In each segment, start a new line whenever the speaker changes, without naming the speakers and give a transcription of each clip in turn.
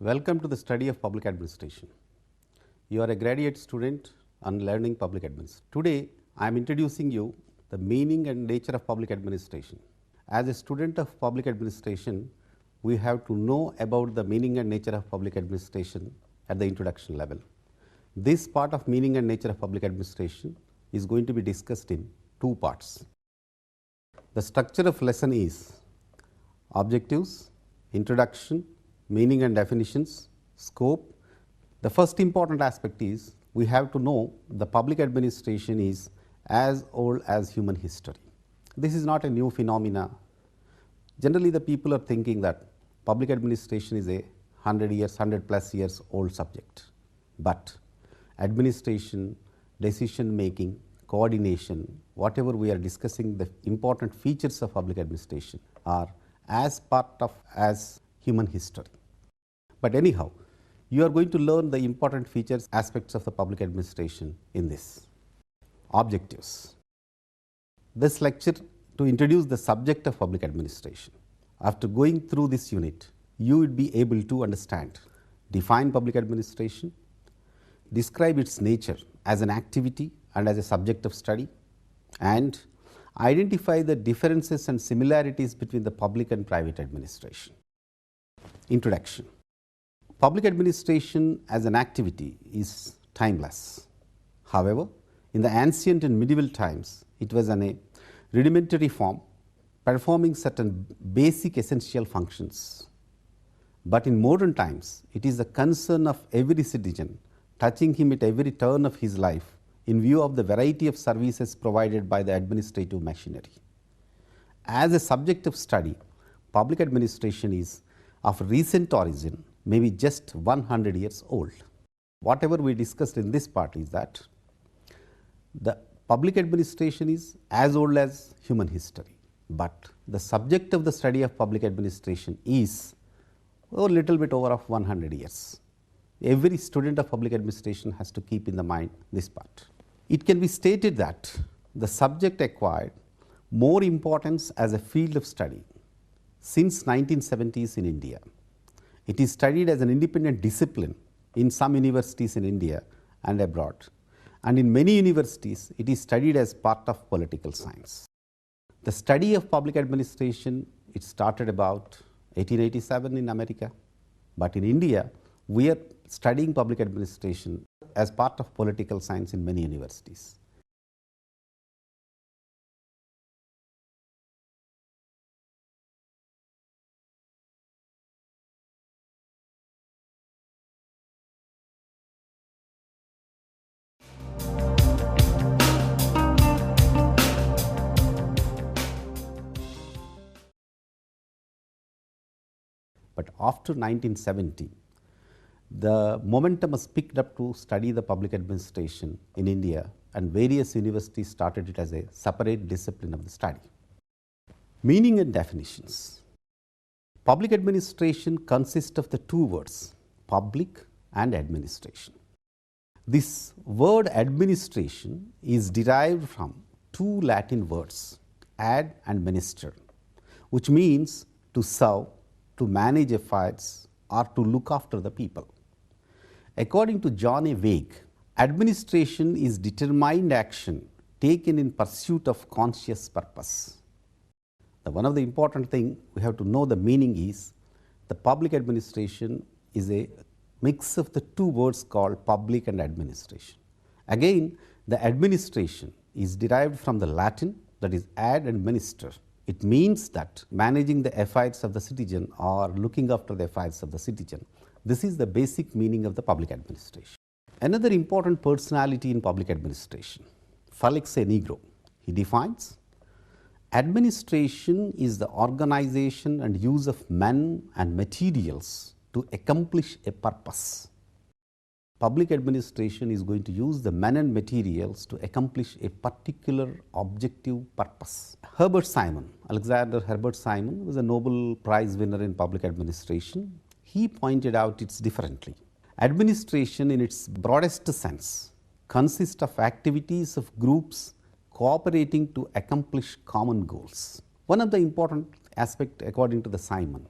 Welcome to the study of public administration. You are a graduate student on learning public administration. Today, I am introducing you the meaning and nature of public administration. As a student of public administration, we have to know about the meaning and nature of public administration at the introduction level. This part of meaning and nature of public administration is going to be discussed in two parts. The structure of lesson is objectives, introduction, meaning and definitions, scope. The first important aspect is we have to know the public administration is as old as human history. This is not a new phenomena. Generally, the people are thinking that public administration is a 100 years, 100 plus years old subject. But administration, decision making, coordination, whatever we are discussing, the important features of public administration are as part of as human history. But anyhow, you are going to learn the important features, aspects of the public administration in this. Objectives. This lecture to introduce the subject of public administration. After going through this unit, you would be able to understand, define public administration, describe its nature as an activity and as a subject of study, and identify the differences and similarities between the public and private administration. Introduction. Public administration as an activity is timeless. However, in the ancient and medieval times, it was in a rudimentary form, performing certain basic essential functions. But in modern times, it is the concern of every citizen, touching him at every turn of his life, in view of the variety of services provided by the administrative machinery. As a subject of study, public administration is of recent origin, maybe just 100 years old. Whatever we discussed in this part is that the public administration is as old as human history, but the subject of the study of public administration is a little bit over of 100 years. Every student of public administration has to keep in the mind this part. It can be stated that the subject acquired more importance as a field of study since 1970s in India. It is studied as an independent discipline in some universities in India and abroad, and in many universities it is studied as part of political science. The study of public administration, it started about 1887 in America, but in India we are studying public administration as part of political science in many universities. But after 1970, the momentum was picked up to study the public administration in India, and various universities started it as a separate discipline of the study. Meaning and definitions. Public administration consists of the two words, public and administration. This word administration is derived from two Latin words, ad and minister, which means to serve, to manage affairs, or to look after the people. According to John A. Wake, administration is determined action taken in pursuit of conscious purpose. One of the important things we have to know the meaning is the public administration is a mix of the two words called public and administration. Again, the administration is derived from the Latin, that is ad and minister. It means that managing the affairs of the citizen or looking after the affairs of the citizen. This is the basic meaning of the public administration. Another important personality in public administration, Felix A. Negro, he defines, administration is the organization and use of men and materials to accomplish a purpose. Public administration is going to use the men and materials to accomplish a particular objective purpose. Herbert Simon, Alexander Herbert Simon, was a Nobel Prize winner in public administration. He pointed out it differently. Administration in its broadest sense consists of activities of groups cooperating to accomplish common goals. One of the important aspects according to the Simon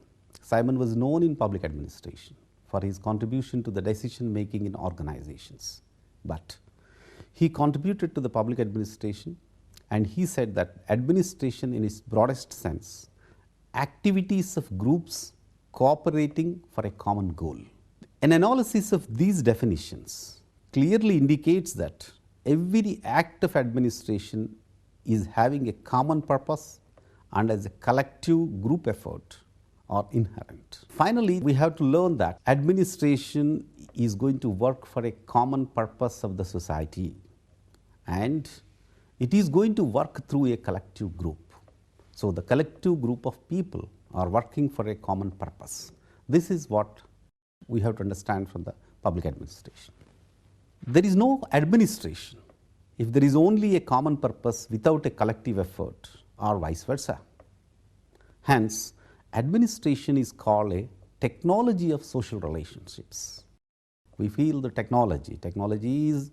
was known in public administration for his contribution to the decision making in organizations, but he contributed to the public administration, and he said that administration in its broadest sense, activities of groups cooperating for a common goal. An analysis of these definitions clearly indicates that every act of administration is having a common purpose and as a collective group effort are inherent. Finally, we have to learn that administration is going to work for a common purpose of the society, and it is going to work through a collective group. So, the collective group of people are working for a common purpose. This is what we have to understand from the public administration. There is no administration if there is only a common purpose without a collective effort, or vice versa. Hence, administration is called a technology of social relationships. We feel the technology is,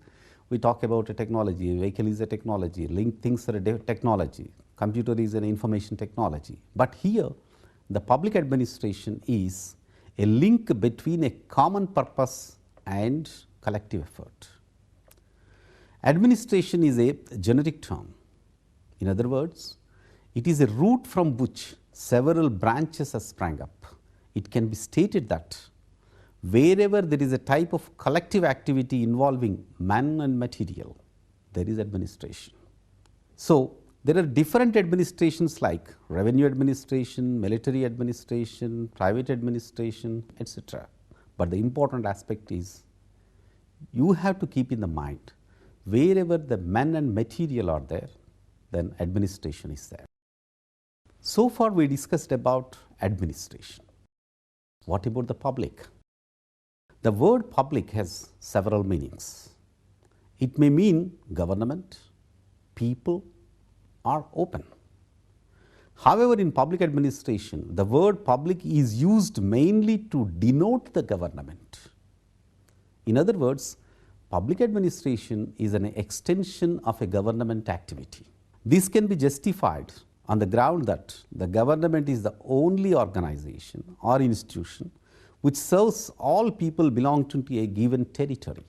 we talk about a technology, a vehicle is a technology, link things are a technology, computer is an information technology. But here, the public administration is a link between a common purpose and collective effort. Administration is a generic term. In other words, it is a root from which several branches have sprang up. It can be stated that wherever there is a type of collective activity involving man and material, there is administration. So, there are different administrations like revenue administration, military administration, private administration, etc. But the important aspect is you have to keep in the mind, wherever the man and material are there, then administration is there. So far we discussed about administration. What about the public? The word public has several meanings. It may mean government, people, or open. However, in public administration, the word public is used mainly to denote the government. In other words, public administration is an extension of a government activity. This can be justified on the ground that the government is the only organization or institution which serves all people belonging to a given territory.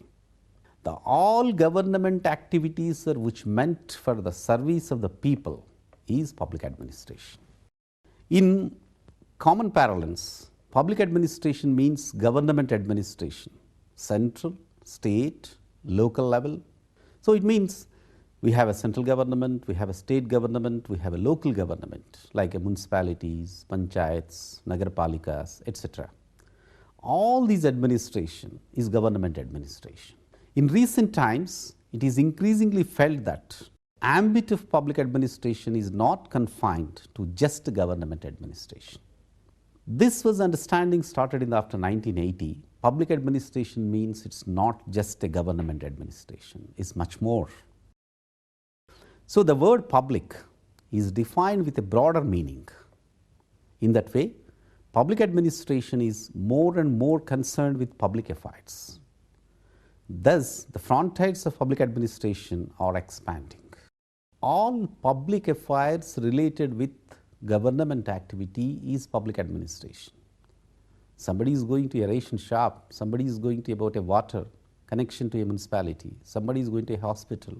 The all government activities are which meant for the service of the people is public administration. In common parlance, public administration means government administration, central, state, local level. So, it means we have a central government, we have a state government, we have a local government like a municipalities, panchayats, nagarpalikas, etc. All these administration is government administration. In recent times, it is increasingly felt that ambit of public administration is not confined to just government administration. This was understanding started in after 1980. Public administration means it's not just a government administration, it's much more. So, the word public is defined with a broader meaning. In that way, public administration is more and more concerned with public affairs. Thus, the frontiers of public administration are expanding. All public affairs related with government activity is public administration. Somebody is going to a ration shop, somebody is going to about a water connection to a municipality, somebody is going to a hospital,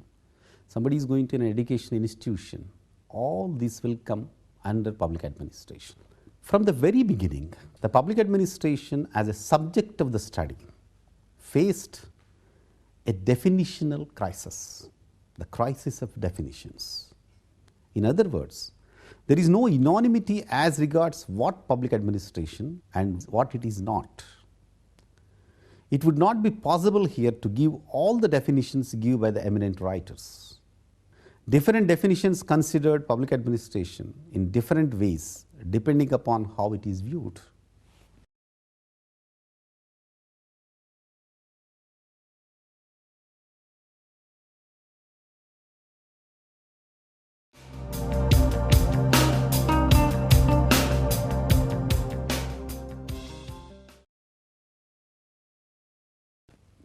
somebody is going to an education institution. All this will come under public administration. From the very beginning, the public administration as a subject of the study faced a definitional crisis, the crisis of definitions. In other words, there is no unanimity as regards what public administration and what it is not. It would not be possible here to give all the definitions given by the eminent writers. Different definitions considered public administration in different ways depending upon how it is viewed.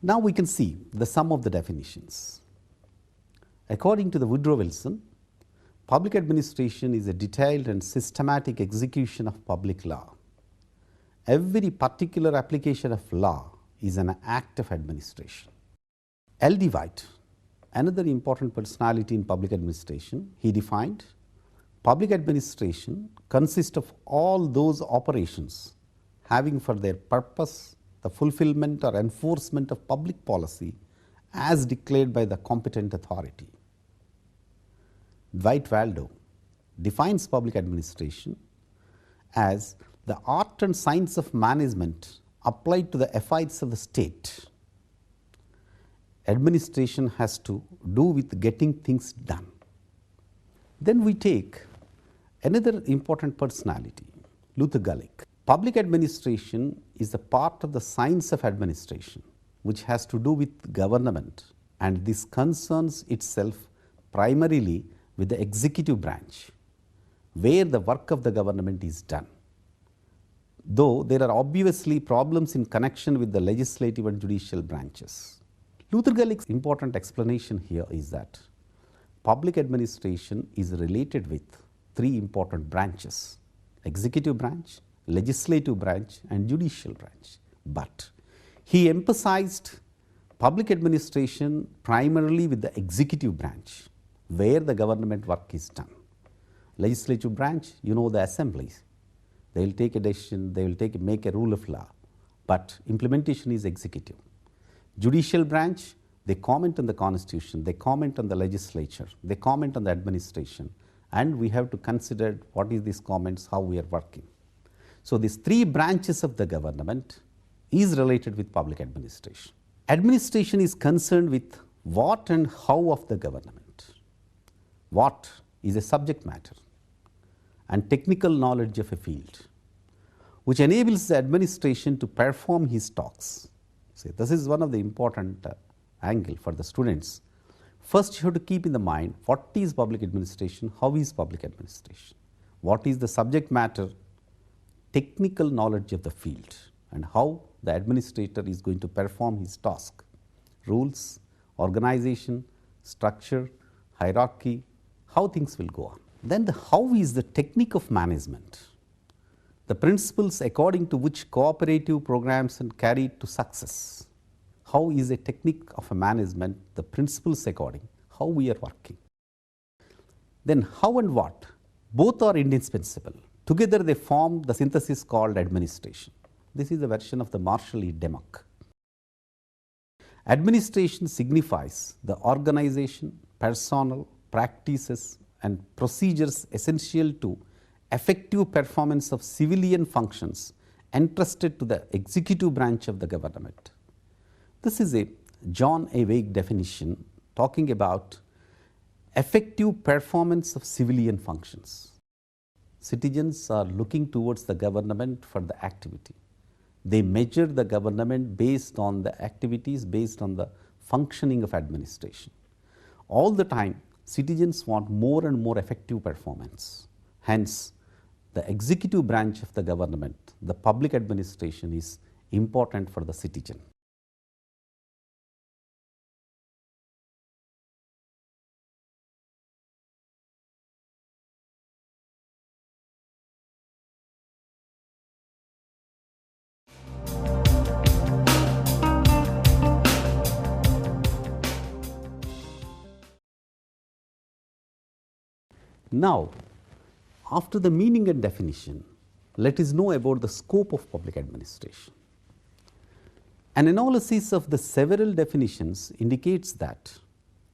Now we can see the sum of the definitions. According to the Woodrow Wilson, public administration is a detailed and systematic execution of public law every particular application of law is an act of administration. L.D. White, another important personality in public administration, he defined public administration consists of all those operations having for their purpose the fulfillment or enforcement of public policy as declared by the competent authority. Dwight Waldo defines public administration as the art and science of management applied to the affairs of the state. Administration has to do with getting things done. Then we take another important personality, Luther Gulick. Public administration is a part of the science of administration which has to do with government, and this concerns itself primarily with the executive branch, where the work of the government is done. Though there are obviously problems in connection with the legislative and judicial branches. Luther Gulick's important explanation here is that public administration is related with three important branches: executive branch, legislative branch, and judicial branch. But he emphasized public administration primarily with the executive branch, where the government work is done. Legislative branch, you know, the assemblies, they will take a decision, they will make a rule of law, but implementation is executive. Judicial branch, they comment on the constitution, they comment on the legislature, they comment on the administration, and we have to consider what is these comments, how we are working. So these three branches of the government is related with public administration. Administration is concerned with what and how of the government. What is a subject matter and technical knowledge of a field, which enables the administration to perform his tasks. See, this is one of the important angle for the students. First, you have to keep in the mind what is public administration, how is public administration, what is the subject matter, technical knowledge of the field, and how the administrator is going to perform his task. Rules, organization, structure, hierarchy, how things will go on. Then the how is the technique of management, the principles according to which cooperative programs are carried to success. How is a technique of a management, the principles according how we are working. Then how and what, both are indispensable. Together they form the synthesis called administration. This is a version of the Marshall E. Demuck. Administration signifies the organization, personnel, practices, and procedures essential to effective performance of civilian functions entrusted to the executive branch of the government. This is a John A. Wake definition talking about effective performance of civilian functions. Citizens are looking towards the government for the activity. They measure the government based on the activities, based on the functioning of administration. All the time, citizens want more and more effective performance. Hence, the executive branch of the government, the public administration, is important for the citizen. Now, after the meaning and definition, let us know about the scope of public administration. An analysis of the several definitions indicates that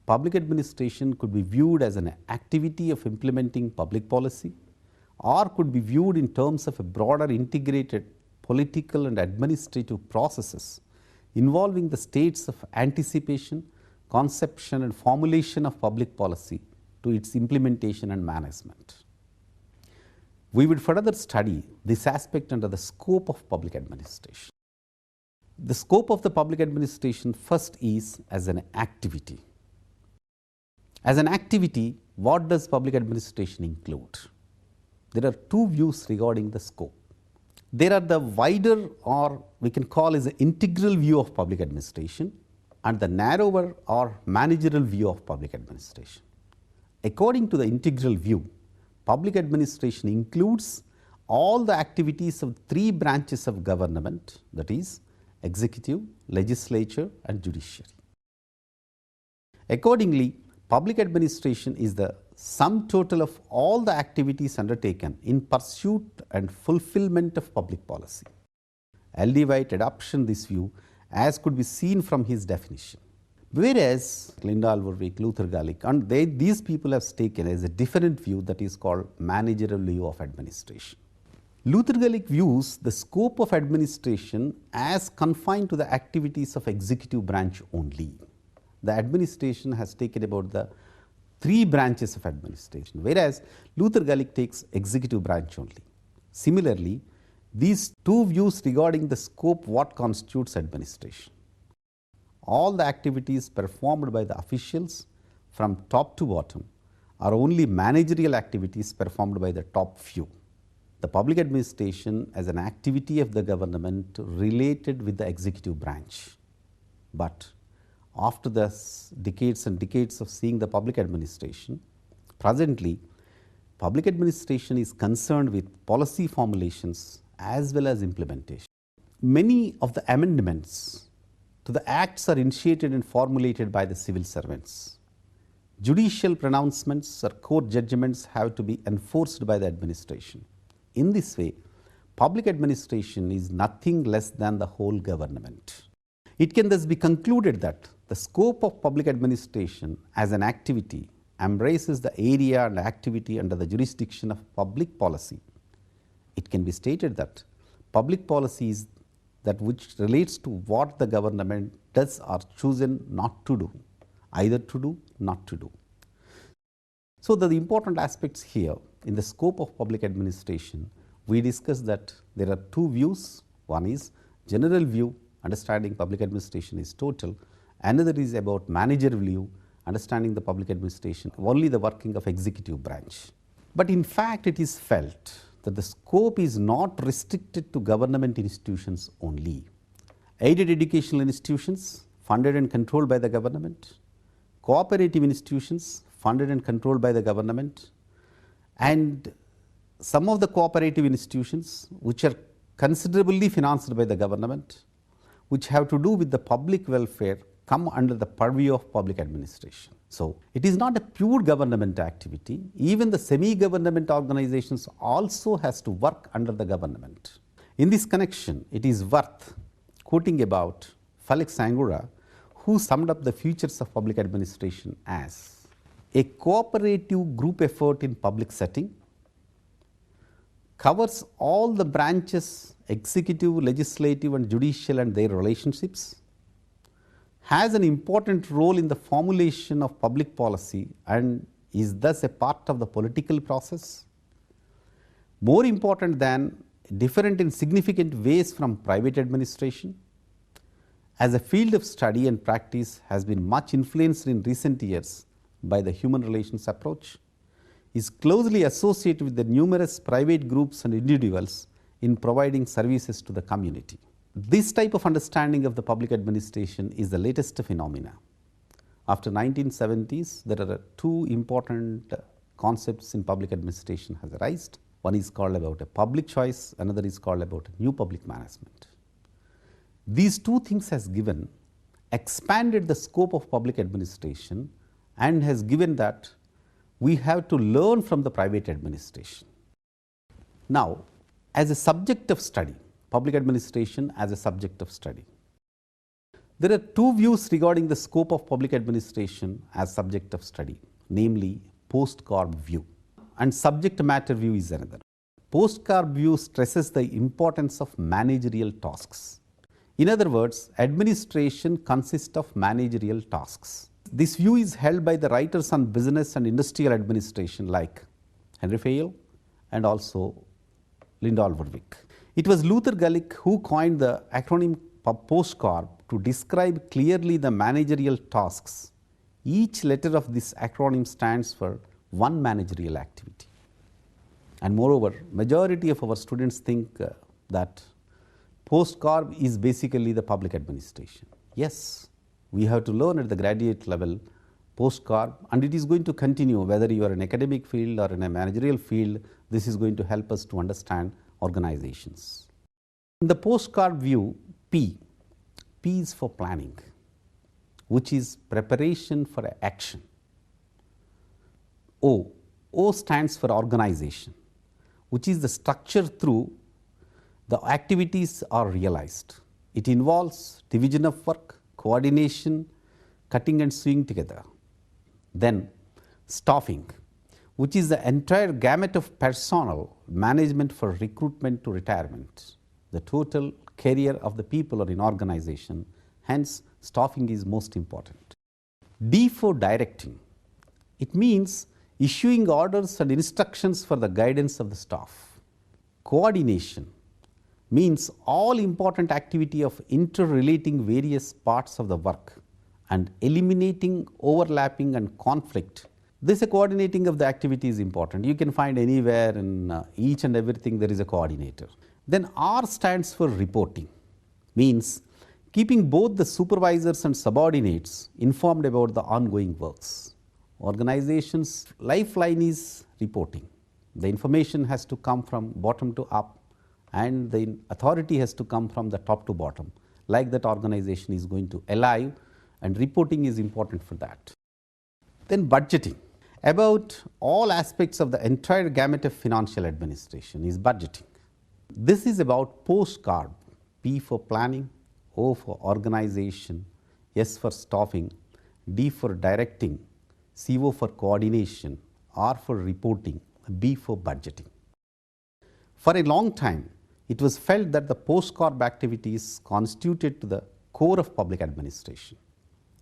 public administration could be viewed as an activity of implementing public policy, or could be viewed in terms of a broader integrated political and administrative processes involving the states of anticipation, conception, and formulation of public policy to its implementation and management. We would further study this aspect under the scope of public administration. The scope of the public administration first is as an activity. As an activity, what does public administration include? There are two views regarding the scope. There are the wider, or we can call as an integral view of public administration, and the narrower or managerial view of public administration. According to the integral view, public administration includes all the activities of three branches of government, that is, executive, legislature and judiciary. Accordingly, public administration is the sum total of all the activities undertaken in pursuit and fulfillment of public policy. L.D. White adopted this view as could be seen from his definition. Whereas Lyndall Warwick, Luther Gulick, and these people have taken as a different view that is called managerial view of administration. Luther Gulick views the scope of administration as confined to the activities of executive branch only. The administration has taken about the three branches of administration, whereas Luther Gulick takes executive branch only. Similarly, these two views regarding the scope what constitutes administration. All the activities performed by the officials from top to bottom are only managerial activities performed by the top few. The public administration as an activity of the government related with the executive branch. But after the decades and decades of seeing the public administration, presently public administration is concerned with policy formulations as well as implementation. Many of the amendments to the acts are initiated and formulated by the civil servants. Judicial pronouncements or court judgments have to be enforced by the administration. In this way, public administration is nothing less than the whole government. It can thus be concluded that the scope of public administration as an activity embraces the area and activity under the jurisdiction of public policy. It can be stated that public policy is that which relates to what the government does or chosen not to do, either to do, not to do. So, the important aspects here in the scope of public administration, we discussed that there are two views. One is general view, understanding public administration is total. Another is about managerial view, understanding the public administration, only the working of executive branch. But in fact, it is felt that the scope is not restricted to government institutions only. Aided educational institutions funded and controlled by the government, cooperative institutions funded and controlled by the government, and some of the cooperative institutions which are considerably financed by the government, which have to do with the public welfare, come under the purview of public administration. So, it is not a pure government activity. Even the semi-government organizations also has to work under the government. In this connection, it is worth quoting about Felix Angura, who summed up the features of public administration as a cooperative group effort in public setting, covers all the branches, executive, legislative and judicial and their relationships, has an important role in the formulation of public policy and is thus a part of the political process. More important than, different in significant ways from private administration. As a field of study and practice has been much influenced in recent years by the human relations approach, is closely associated with the numerous private groups and individuals in providing services to the community. This type of understanding of the public administration is the latest phenomena. After 1970s, there are two important concepts in public administration has arisen. One is called about a public choice, another is called about a new public management. These two things has given, expanded the scope of public administration and has given that we have to learn from the private administration. Now, as a subject of study, public administration as a subject of study, there are two views regarding the scope of public administration as subject of study, namely POSDCORB view and subject matter view is another. POSDCORB view stresses the importance of managerial tasks. In other words, administration consists of managerial tasks. This view is held by the writers on business and industrial administration like Henry Fayol and also Lyndall Warwick. It was Luther Gulick who coined the acronym POSDCORB to describe clearly the managerial tasks. Each letter of this acronym stands for one managerial activity. And moreover, majority of our students think that POSDCORB is basically the public administration. Yes, we have to learn at the graduate level POSDCORB, and it is going to continue whether you are in academic field or in a managerial field. This is going to help us to understand organizations. In the POSDCORB view, P is for planning, which is preparation for action. O stands for organization, which is the structure through the activities are realized. It involves division of work, coordination, cutting and sewing together. Then staffing, which is the entire gamut of personnel management for recruitment to retirement, the total career of the people or in organization. Hence, staffing is most important. D for directing. It means issuing orders and instructions for the guidance of the staff. Coordination means all important activity of interrelating various parts of the work and eliminating overlapping and conflict. This coordinating of the activity is important. You can find anywhere in each and everything there is a coordinator. Then R stands for reporting, means keeping both the supervisors and subordinates informed about the ongoing works. Organization's lifeline is reporting. The information has to come from bottom to up, and the authority has to come from the top to bottom. Like that, organization is going to alive, and reporting is important for that. Then budgeting. About all aspects of the entire gamut of financial administration is budgeting. This is about POSDCORB. P for planning, O for organization, S for staffing, D for directing, CO for coordination, R for reporting, B for budgeting. For a long time, it was felt that the POSDCORB activities constituted to the core of public administration,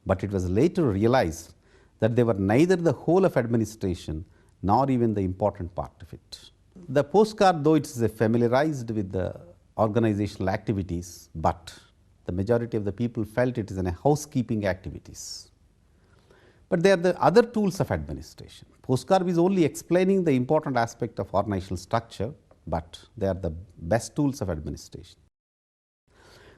but it was later realized that they were neither the whole of administration nor even the important part of it. The POSDCORB, though it is familiarized with the organizational activities, but the majority of the people felt it is a housekeeping activities. But they are the other tools of administration. POSDCORB is only explaining the important aspect of organizational structure, but they are the best tools of administration.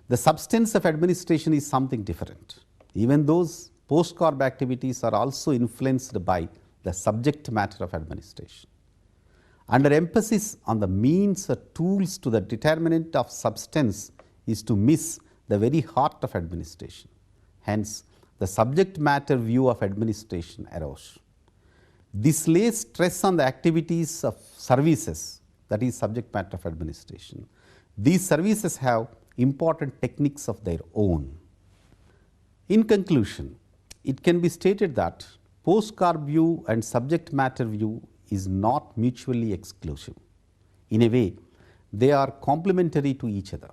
The substance of administration is something different. Even those POSDCORB activities are also influenced by the subject matter of administration. Under emphasis on the means or tools to the determinant of substance is to miss the very heart of administration. Hence, the subject matter view of administration arose. This lays stress on the activities of services, that is subject matter of administration. These services have important techniques of their own. In conclusion, it can be stated that POSDCORB view and subject matter view is not mutually exclusive. In a way, they are complementary to each other.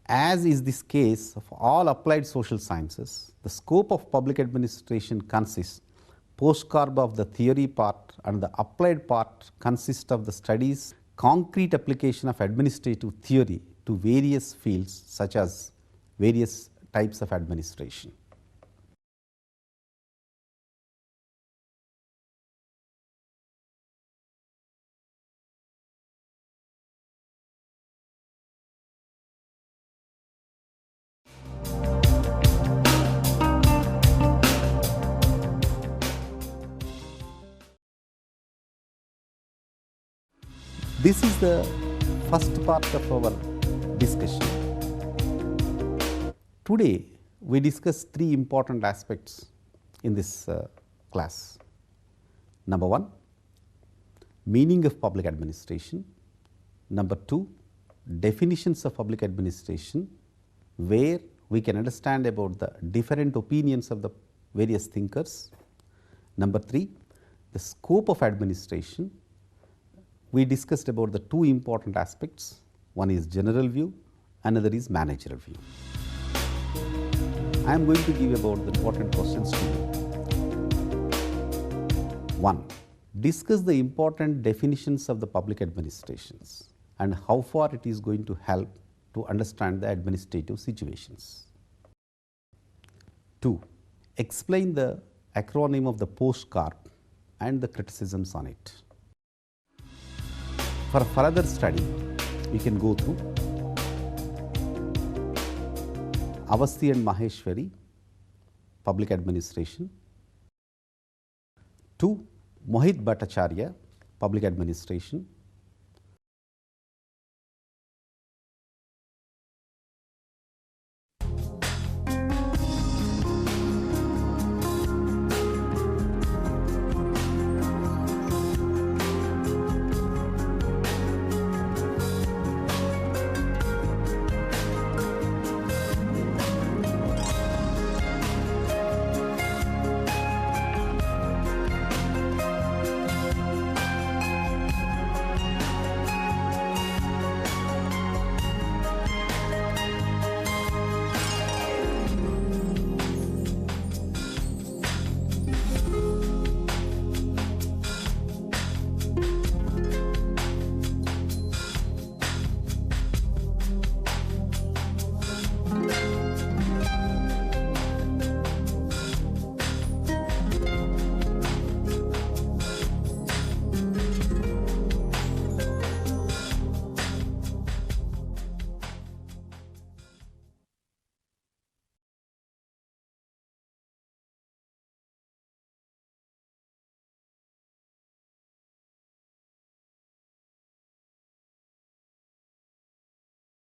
As is this case of all applied social sciences, the scope of public administration consists POSDCORB of the theory part, and the applied part consists of the studies concrete application of administrative theory to various fields such as various types of administration. This is the first part of our discussion. Today, we discuss three important aspects in this class. Number one, meaning of public administration. Number two, definitions of public administration, where we can understand about the different opinions of the various thinkers. Number three, the scope of administration. We discussed about the two important aspects. One is general view, another is managerial view. I am going to give about the important questions to you. 1. Discuss the important definitions of the public administrations and how far it is going to help to understand the administrative situations. 2. Explain the acronym of the POSDCORB and the criticisms on it. For further study, you can go through Avasthi and Maheshwari, Public Administration, 2. Mohit Bhattacharya, Public Administration.